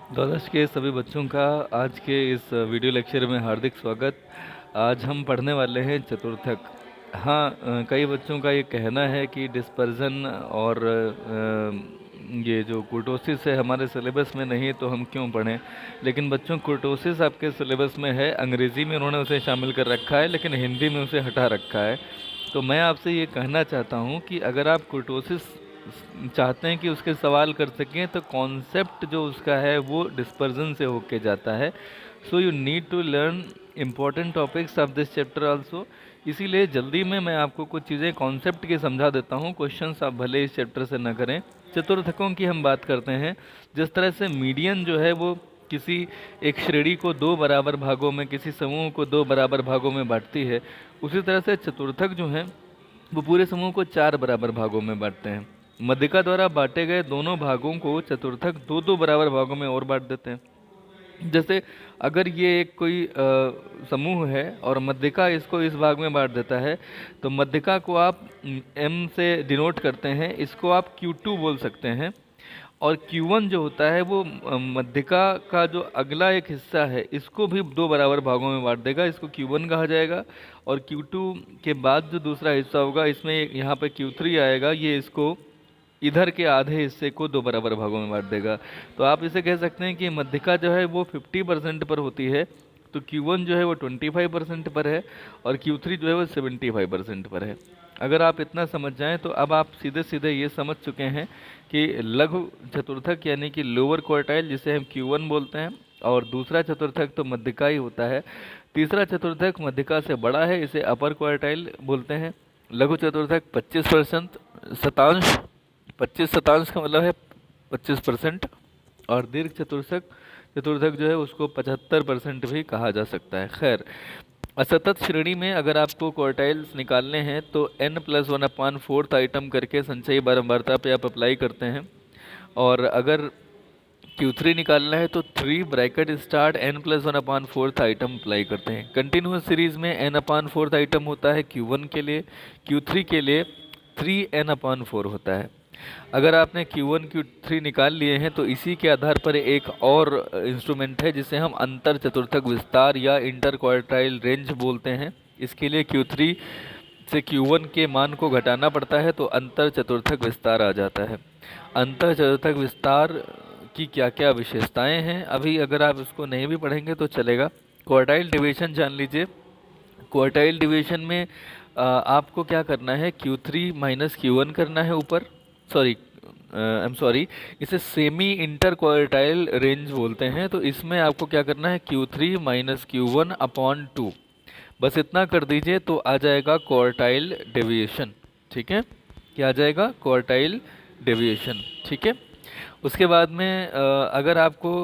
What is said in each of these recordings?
द्वादश के सभी बच्चों का आज के इस वीडियो लेक्चर में हार्दिक स्वागत। आज हम पढ़ने वाले हैं चतुर्थक। हाँ, कई बच्चों का ये कहना है कि डिस्पर्जन और ये जो कुर्टोसिस है हमारे सिलेबस में नहीं है तो हम क्यों पढ़ें। लेकिन बच्चों, कुर्टोसिस आपके सिलेबस में है, अंग्रेज़ी में उन्होंने उसे शामिल कर रखा है लेकिन हिंदी में उसे हटा रखा है। तो मैं आपसे ये कहना चाहता हूँ कि अगर आप कुर्टोसिस चाहते हैं कि उसके सवाल कर सकें तो कॉन्सेप्ट जो उसका है वो डिस्पर्जन से होके जाता है। So you need to learn important topics of this chapter also. इसीलिए जल्दी में मैं आपको कुछ चीज़ें कॉन्सेप्ट की समझा देता हूँ। क्वेश्चंस आप भले इस चैप्टर से न करें। चतुर्थकों की हम बात करते हैं। जिस तरह से मीडियन जो है वो किसी एक श्रेणी को दो बराबर भागों में, किसी समूह को दो बराबर भागों में बांटती है, उसी तरह से चतुर्थक जो हैं वो पूरे समूह को चार बराबर भागों में बांटते हैं। मध्यिका द्वारा बांटे गए दोनों भागों को चतुर्थक दो दो बराबर भागों में और बांट देते हैं। जैसे अगर ये एक कोई समूह है और मध्यिका इसको इस भाग में बांट देता है, तो मध्यिका को आप m से डिनोट करते हैं, इसको आप Q2 बोल सकते हैं। और Q1 जो होता है वो मध्यिका का जो अगला एक हिस्सा है इसको भी दो बराबर भागों में बांट देगा, इसको Q1 कहा जाएगा। और Q2 के बाद जो दूसरा हिस्सा होगा इसमें यहाँ पे Q3 आएगा, ये इसको इधर के आधे हिस्से को दो बराबर भागों में बांट देगा। तो आप इसे कह सकते हैं कि मध्यिका जो है वो 50% पर होती है, तो Q1 जो है वो 25% पर है और Q3 जो है वो 75% पर है। अगर आप इतना समझ जाएं तो अब आप सीधे सीधे ये समझ चुके हैं कि लघु चतुर्थक यानी कि लोअर क्वार्टाइल, जिसे हम Q1 बोलते हैं, और दूसरा चतुर्थक तो मध्यिका ही होता है। तीसरा चतुर्थक मध्यिका से बड़ा है, इसे अपर क्वार्टाइल बोलते हैं। लघु चतुर्थक 25% शतांश, 25 शतांश का मतलब है 25%। और दीर्घ चतुर्थक चतुर्थक जो है उसको 75% भी कहा जा सकता है। खैर, असतत श्रेणी में अगर आपको क्वार्टाइल्स निकालने हैं तो n+1/4 आइटम करके संचयी बारंबारता पे आप अप्लाई करते हैं। और अगर Q3 निकालना है तो 3 bracket start n+1/4 item apply करते हैं। कंटिन्यूस सीरीज में n/4 आइटम होता है Q1 के लिए, Q3 के लिए 3n/4 होता है। अगर आपने Q1 Q3 निकाल लिए हैं तो इसी के आधार पर एक और इंस्ट्रूमेंट है जिसे हम अंतर चतुर्थक विस्तार या इंटर क्वार्टाइल रेंज बोलते हैं। इसके लिए Q3 से Q1 के मान को घटाना पड़ता है तो अंतर चतुर्थक विस्तार आ जाता है। अंतर चतुर्थक विस्तार की क्या क्या विशेषताएं हैं, अभी अगर आप इसको नहीं भी पढ़ेंगे तो चलेगा। क्वार्टाइल डिवीजन जान लीजिए। क्वार्टाइल डिवीजन में आपको क्या करना है, Q3 माइनस Q1 करना है ऊपर। सॉरी, आई एम सॉरी, इसे सेमी इंटर क्वार्टाइल रेंज बोलते हैं। तो इसमें आपको क्या करना है, Q3 माइनस Q1/2, बस इतना कर दीजिए तो आ जाएगा क्वार्टाइल डेविएशन। ठीक है, क्या आ जाएगा, क्वार्टाइल डेविएशन। ठीक है, उसके बाद में अगर आपको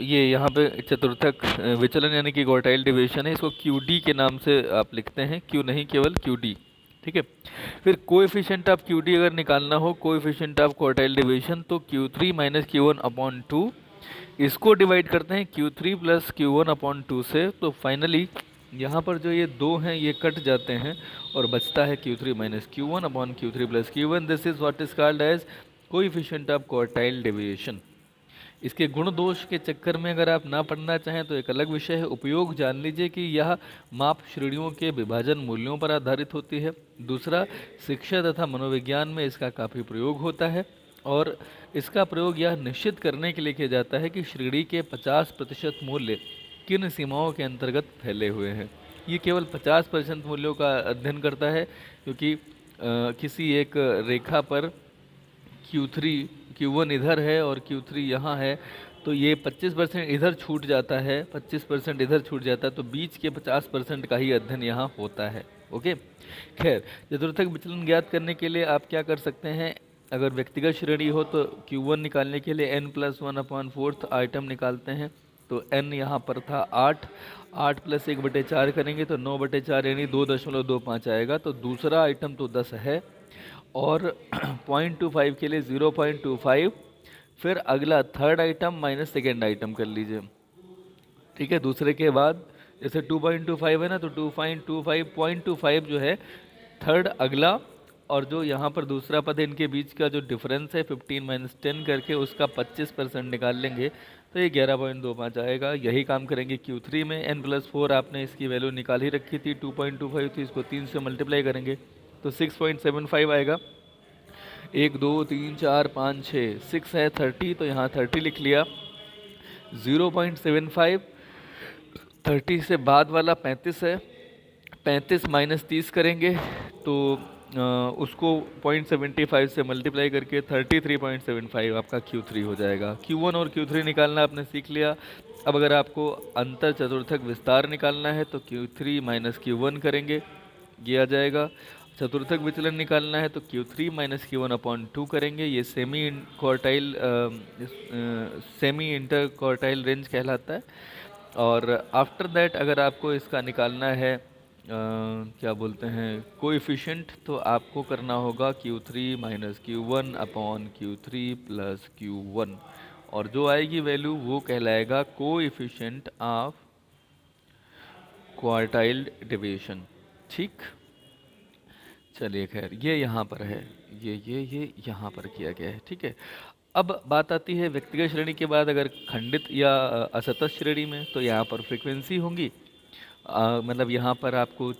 ये यहाँ पे चतुर्थक विचलन यानी कि क्वार्टाइल डिवीजन है, इसको QD के नाम से आप लिखते हैं, Q नहीं केवल QD। ठीक है, फिर कोएफिशिएंट ऑफ QD अगर निकालना हो, कोएफिशिएंट ऑफ क्वार्टाइल डिवीजन, तो Q3 माइनस Q1/2, इसको डिवाइड करते हैं Q3 प्लस Q1/2 से। तो फाइनली यहाँ पर जो ये दो हैं ये कट जाते हैं और बचता है Q3 minus Q1/Q3 plus Q1। This is what is called as coefficient of quartile deviation. इसके गुण दोष के चक्कर में अगर आप ना पढ़ना चाहें तो एक अलग विषय है। उपयोग जान लीजिए कि यह माप श्रेणियों के विभाजन मूल्यों पर आधारित होती है। दूसरा, शिक्षा तथा मनोविज्ञान में इसका काफ़ी प्रयोग होता है और इसका प्रयोग यह निश्चित करने के लिए किया जाता है कि श्रेणी के 50% मूल्य किन सीमाओं के अंतर्गत फैले हुए हैं। ये केवल 50% मूल्यों का अध्ययन करता है, क्योंकि किसी एक रेखा पर Q3 Q1 इधर है और Q3 यहाँ है, तो ये 25% इधर छूट जाता है, 25% इधर छूट जाता है, तो बीच के 50% का ही अध्ययन यहाँ होता है। ओके, खैर, चतुर्थक विचलन ज्ञात करने के लिए आप क्या कर सकते हैं, अगर व्यक्तिगत श्रेणी हो तो Q1 निकालने के लिए n+1/4 आइटम निकालते हैं। तो n यहाँ पर था 8, 8 प्लस 1/4 करेंगे तो 9/4 यानी 2.25 आएगा। तो दूसरा आइटम तो 10 है और 0.25 के लिए 0.25, फिर अगला third item minus second item कर लीजिए। ठीक है, दूसरे के बाद जैसे 2.25 है ना, तो 2.25 0.25 जो है थर्ड अगला, और जो यहाँ पर दूसरा पद है इनके बीच का जो डिफरेंस है 15 - 10 करके उसका 25% निकाल लेंगे तो ये 11.25 आएगा। यही काम करेंगे Q3 में। n+4 आपने इसकी वैल्यू निकाल ही रखी थी, 2.25 थी, इसको 3 से मल्टीप्लाई करेंगे तो 6.75 आएगा। 1 2 3 4 5 6, 6 है 30, तो यहाँ 30 लिख लिया। 0.75, 30 से बाद वाला 35 है, 35 माइनस 30 करेंगे तो उसको 0.75 से मल्टीप्लाई करके 33.75 आपका Q3 हो जाएगा। Q1 और Q3 निकालना आपने सीख लिया। अब अगर आपको अंतर चतुर्थक विस्तार निकालना है तो Q3 माइनस Q1 करेंगे, ये आ जाएगा। चतुर्थक विचलन निकालना है तो Q3 माइनस Q1/2 करेंगे, ये सेमी इंटर क्वार्टाइल रेंज कहलाता है। और आफ्टर दैट अगर आपको इसका निकालना है क्या बोलते हैं कोएफिशिएंट, तो आपको करना होगा Q3 minus Q1/Q3 plus Q1, और जो आएगी वैल्यू वो कहलाएगा कोएफिशिएंट ऑफ क्वार्टाइल डेविएशन। ठीक, चलिए खैर ये यहाँ पर है, ये यहाँ पर किया गया है। ठीक है, अब बात आती है व्यक्तिगत श्रेणी के बाद अगर खंडित या असतत श्रेणी में, तो यहाँ पर फ्रीक्वेंसी होंगी। मतलब यहाँ पर आपको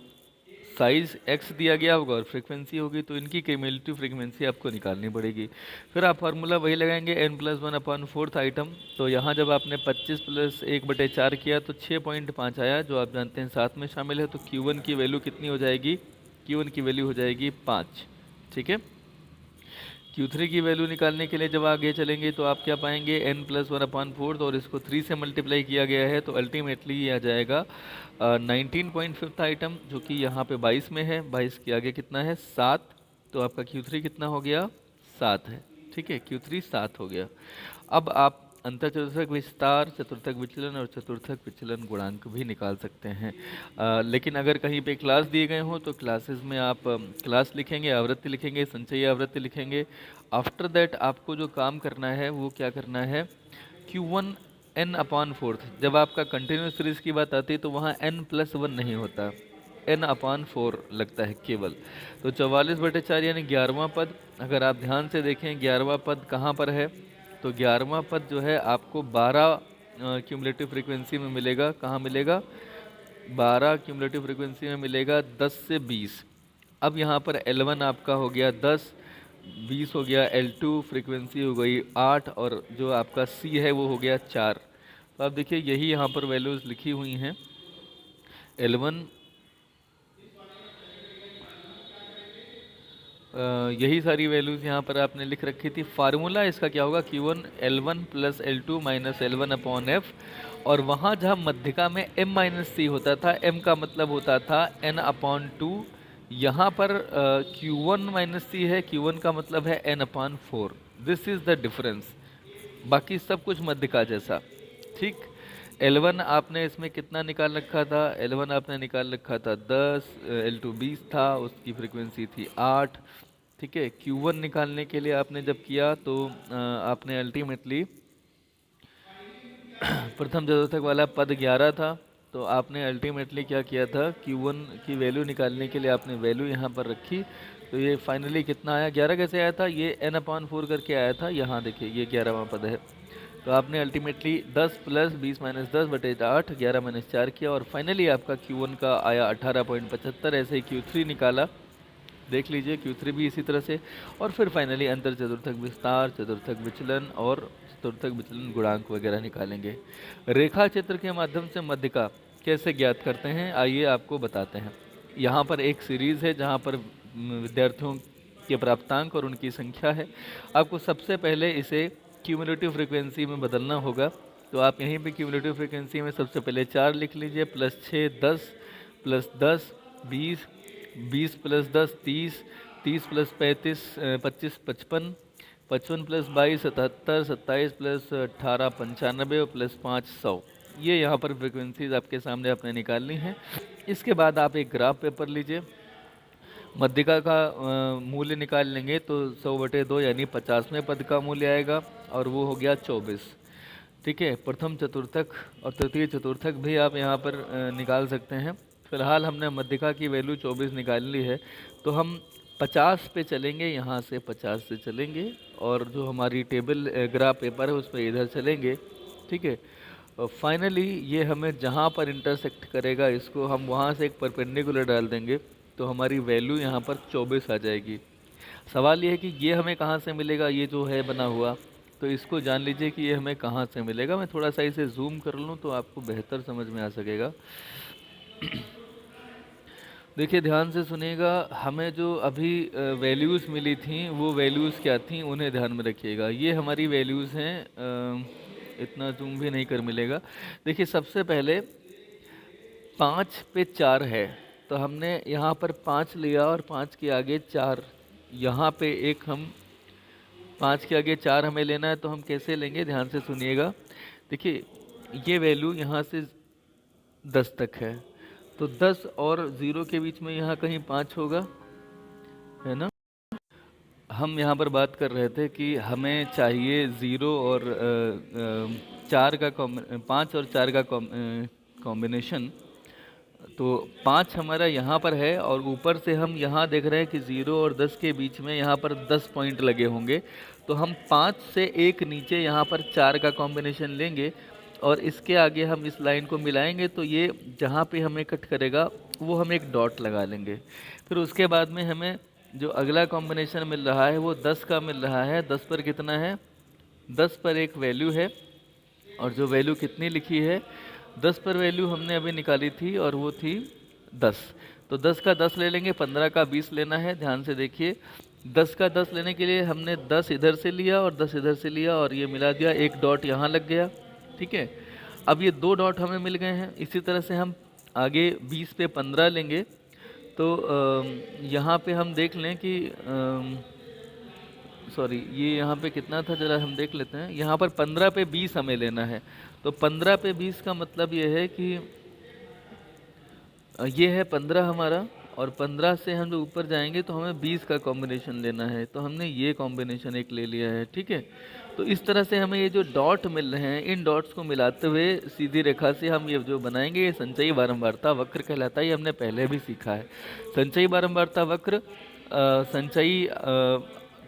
साइज x दिया गया होगा और फ्रीक्वेंसी होगी, तो इनकी क्यूमुलेटिव फ्रीक्वेंसी आपको निकालनी पड़ेगी। फिर आप फार्मूला वही लगाएंगे n+1/4 आइटम। तो यहाँ जब आपने 25 + 1/4 किया तो 6.5 आया, जो आप जानते हैं 7 में शामिल है। तो Q1 की वैल्यू कितनी हो जाएगी? Q1 की वैल्यू हो जाएगी 5। ठीक है, Q3 की वैल्यू निकालने के लिए जब आगे चलेंगे तो आप क्या पाएंगे, n+1/4, और इसको 3 से मल्टीप्लाई किया गया है, तो अल्टीमेटली ये आ जाएगा 19.5 आइटम, जो कि यहाँ पे 22 में है। 22 के आगे कितना है? 7। तो आपका Q3 कितना हो गया? 7 है। ठीक है, Q3 7 हो गया। अब आप अंतर चतुर्थक विस्तार, चतुर्थक विचलन और चतुर्थक विचलन गुणांक भी निकाल सकते हैं। लेकिन अगर कहीं पे क्लास दिए गए हों तो क्लासेस में आप क्लास लिखेंगे, आवृत्ति लिखेंगे, संचयी आवृत्ति लिखेंगे। आफ्टर दैट आपको जो काम करना है वो क्या करना है, Q1 n/4। जब आपका कंटिन्यूस सीरीज की बात आती है तो वहाँ n+1 नहीं होता, n/4 लगता है केवल। तो 44/4 यानी 11वां पद। अगर आप ध्यान से देखें 11वां पद कहाँ पर है, तो 11वां पद जो है आपको 12 क्यूमुलेटिव फ्रीक्वेंसी में मिलेगा। कहाँ मिलेगा? 12 क्यूमुलेटिव फ्रीक्वेंसी में मिलेगा, 10 से 20। अब यहाँ पर L1 आपका हो गया 10, 20 हो गया, L2 फ्रीक्वेंसी हो गई 8, और जो आपका C है वो हो गया 4। तो आप देखिए यही यहाँ पर वैल्यूज़ लिखी हुई हैं। L1 यही सारी वैल्यूज़ यहाँ पर आपने लिख रखी थी। फार्मूला इसका क्या होगा, Q1 L1 + L2 minus L1/F, और वहाँ जहाँ मध्यिका में m-c होता था, m का मतलब होता था n/2, यहाँ पर Q1 - c है, Q1 का मतलब है n/4। This is the difference, बाकी सब कुछ मध्यिका जैसा। ठीक, L1 आपने इसमें कितना निकाल रखा था? L1 आपने निकाल रखा था 10, L2 20 था, उसकी फ्रीक्वेंसी थी 8। ठीक है, Q1 निकालने के लिए आपने जब किया तो आपने अल्टीमेटली प्रथम चतुर्थक वाला पद 11 था, तो आपने अल्टीमेटली क्या किया था, Q1 की वैल्यू निकालने के लिए आपने वैल्यू यहाँ पर रखी। तो ये फाइनली कितना आया? 11 कैसे आया था? ये n/4 करके आया था। यहाँ देखिए ये 11वां पद है। तो आपने अल्टीमेटली 10 + 20 - 10/8, 11 - 4 किया, और फाइनली आपका Q1 का आया 18.75। ऐसे ही Q3 निकाला, देख लीजिए Q3 भी इसी तरह से। और फिर फाइनली अंतर चतुर्थक विस्तार, चतुर्थक विचलन और चतुर्थक विचलन गुणांक वगैरह निकालेंगे। रेखा चित्र के माध्यम से मध्यिका कैसे ज्ञात करते हैं, आइए आपको बताते हैं। यहाँ पर एक सीरीज़ है जहाँ पर विद्यार्थियों के प्राप्तांक और उनकी संख्या है। आपको सबसे पहले इसे क्यूमुलेटिव फ्रीक्वेंसी में बदलना होगा। तो आप यहीं पे क्यूमुलेटिव फ्रीक्वेंसी में सबसे पहले 4 लिख लीजिए, +6 10, +10 20, 20 + 10 30, 30 + 35 25 55, 55 + 22 77, 27 + 18 95, और +5 100। ये यहाँ पर फ्रिक्वेंसीज आपके सामने आपने निकालनी है। इसके बाद आप एक ग्राफ पेपर लीजिए, मध्यिका का मूल्य निकाल लेंगे तो 100/2 यानी 50वें पद का मूल्य आएगा, और वो हो गया 24। ठीक है, प्रथम चतुर्थक और तृतीय चतुर्थक भी आप यहाँ पर निकाल सकते हैं। फिलहाल हमने मध्यिका की वैल्यू 24 निकाल ली है, तो हम 50 पे चलेंगे, यहाँ से 50 से चलेंगे, और जो हमारी टेबल ग्राफ पेपर है उस पर इधर चलेंगे। ठीक है। फाइनली ये हमें जहाँ पर इंटरसेक्ट करेगा इसको हम वहाँ से एक परपेंडिकुलर डाल देंगे, तो हमारी वैल्यू यहाँ पर 24 आ जाएगी। सवाल ये है कि ये हमें कहाँ से मिलेगा, ये जो है बना हुआ, तो इसको जान लीजिए कि ये हमें कहाँ से मिलेगा। मैं थोड़ा सा इसे जूम कर लूँ तो आपको बेहतर समझ में आ सकेगा। देखिए ध्यान से सुनिएगा, हमें जो अभी वैल्यूज़ मिली थी वो वैल्यूज़ क्या थी उन्हें ध्यान में रखिएगा। ये हमारी वैल्यूज़ हैं, इतना जूम भी नहीं कर मिलेगा। देखिए सबसे पहले 5 पे 4 है, तो हमने यहाँ पर 5 लिया और 5 के आगे 4, यहाँ पे एक हम 5 के आगे 4 हमें लेना है, तो हम कैसे लेंगे ध्यान से सुनिएगा। देखिए ये वैल्यू यहाँ से 10 तक है, तो 10 और 0 के बीच में यहाँ कहीं 5 होगा, है ना। हम यहाँ पर बात कर रहे थे कि हमें चाहिए 0 और 4 का 5 और 4 का कॉम्बिनेशन। तो 5 हमारा यहाँ पर है और ऊपर से हम यहाँ देख रहे हैं कि 0 और 10 के बीच में यहाँ पर 10 पॉइंट लगे होंगे, तो हम 5 से एक नीचे यहाँ पर 4 का कॉम्बिनेशन लेंगे और इसके आगे हम इस लाइन को मिलाएंगे, तो ये जहाँ पे हमें कट करेगा वो हम एक डॉट लगा लेंगे। फिर उसके बाद में हमें जो अगला कॉम्बिनेशन मिल रहा है वो 10 का मिल रहा है। 10 पर कितना है, 10 पर एक वैल्यू है, और जो वैल्यू कितनी लिखी है, 10 पर वैल्यू हमने अभी निकाली थी और वो थी 10। तो 10 का 10 ले लेंगे, 15 का 20 लेना है। ध्यान से देखिए, 10 का 10 लेने के लिए हमने 10 इधर से लिया और 10 इधर से लिया और ये मिला दिया, एक डॉट यहाँ लग गया, ठीक है। अब ये 2 डॉट हमें मिल गए हैं। इसी तरह से हम आगे 20 पे 15 लेंगे, तो यहाँ पे हम देख लें कि सॉरी ये यहाँ पे कितना था, जरा हम देख लेते हैं। यहाँ पर 15 पे 20 हमें लेना है, तो 15 पे 20 का मतलब ये है कि ये है 15 हमारा, और 15 से हम जो ऊपर जाएंगे तो हमें 20 का कॉम्बिनेशन लेना है, तो हमने ये कॉम्बिनेशन एक ले लिया है, ठीक है। तो इस तरह से हमें ये जो डॉट मिल रहे हैं, इन डॉट्स को मिलाते हुए सीधी रेखा से हम ये जो बनाएंगे, ये संचयी बारंबारता वक्र कहलाता है। ये हमने पहले भी सीखा है। संचयी बारंबारता वक्र संचयी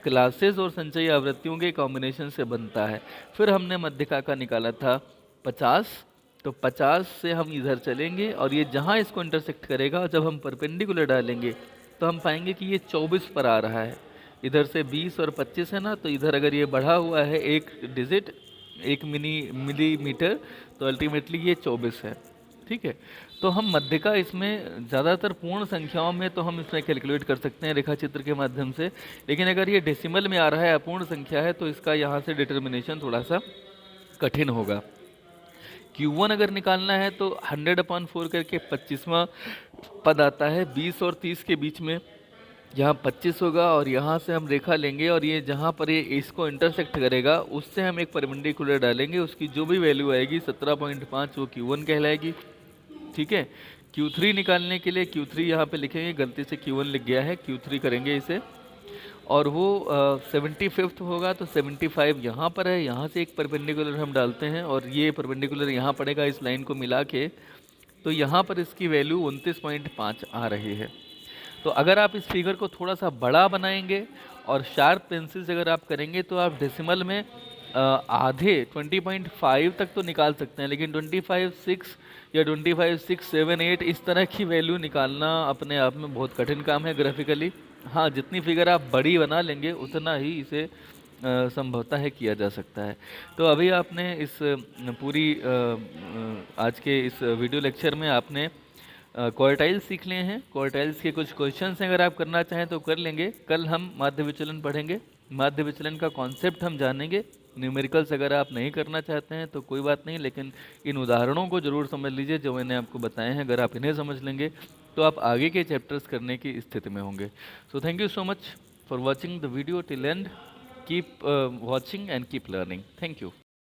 क्लासेस और संचयी आवृत्तियों के कॉम्बिनेशन से बनता है। फिर हमने मध्यिका का निकाला था 50, तो 50 से हम इधर चलेंगे और ये जहाँ इसको इंटरसेक्ट करेगा, जब हम परपेंडिकुलर डालेंगे तो हम पाएंगे कि ये 24 पर आ रहा है। इधर से 20 और 25 है ना, तो इधर अगर ये बढ़ा हुआ है एक डिजिट, 1 मिलीमीटर, तो अल्टीमेटली ये 24 है, ठीक है। तो हम मध्यिका इसमें ज़्यादातर पूर्ण संख्याओं में तो हम इसमें कैलकुलेट कर सकते हैं रेखा चित्र के माध्यम से, लेकिन अगर ये डेसिमल में आ रहा है, अपूर्ण संख्या है, तो इसका यहाँ से डिटर्मिनेशन थोड़ा सा कठिन होगा। Q1 अगर निकालना है तो 100/4 करके 25वां पद आता है। 20 और 30 के बीच में यहाँ 25 होगा, और यहाँ से हम रेखा लेंगे और ये जहाँ पर ये इसको इंटरसेक्ट करेगा उससे हम एक परपेंडिकुलर डालेंगे, उसकी जो भी वैल्यू आएगी 17.5 वो Q1 कहलाएगी, ठीक है। Q3 निकालने के लिए Q3 यहाँ पे लिखेंगे, गलती से Q1 लिख गया है, Q3 करेंगे इसे, और वो 75th होगा, तो 75 यहाँ पर है, यहाँ से एक परपेंडिकुलर हम डालते हैं और ये परपेंडिकुलर यहाँ पड़ेगा इस लाइन को मिला के, तो यहाँ पर इसकी वैल्यू 29.5 आ रही है। तो अगर आप इस फिगर को थोड़ा सा बड़ा बनाएंगे और शार्प पेंसिल से अगर आप करेंगे तो आप डेसिमल में आधे 20.5 तक तो निकाल सकते हैं, लेकिन 25.6 या 25.678 इस तरह की वैल्यू निकालना अपने आप में बहुत कठिन काम है ग्राफिकली। हाँ, जितनी फिगर आप बड़ी बना लेंगे उतना ही इसे संभवतः है किया जा सकता है। तो अभी आपने इस पूरी आज के इस वीडियो लेक्चर में आपने क्वार्टाइल्स सीख लिए हैं। क्वार्टाइल्स के कुछ क्वेश्चंस अगर आप करना चाहें तो कर लेंगे। कल हम माध्य विचलन पढ़ेंगे, माध्य विचलन का कॉन्सेप्ट हम जानेंगे। न्यूमेरिकल्स अगर आप नहीं करना चाहते हैं तो कोई बात नहीं, लेकिन इन उदाहरणों को ज़रूर समझ लीजिए जो मैंने आपको बताए हैं। अगर आप इन्हें समझ लेंगे तो आप आगे के चैप्टर्स करने की स्थिति में होंगे। So thank you so much for watching the video till and. Keep watching and keep learning. Thank you.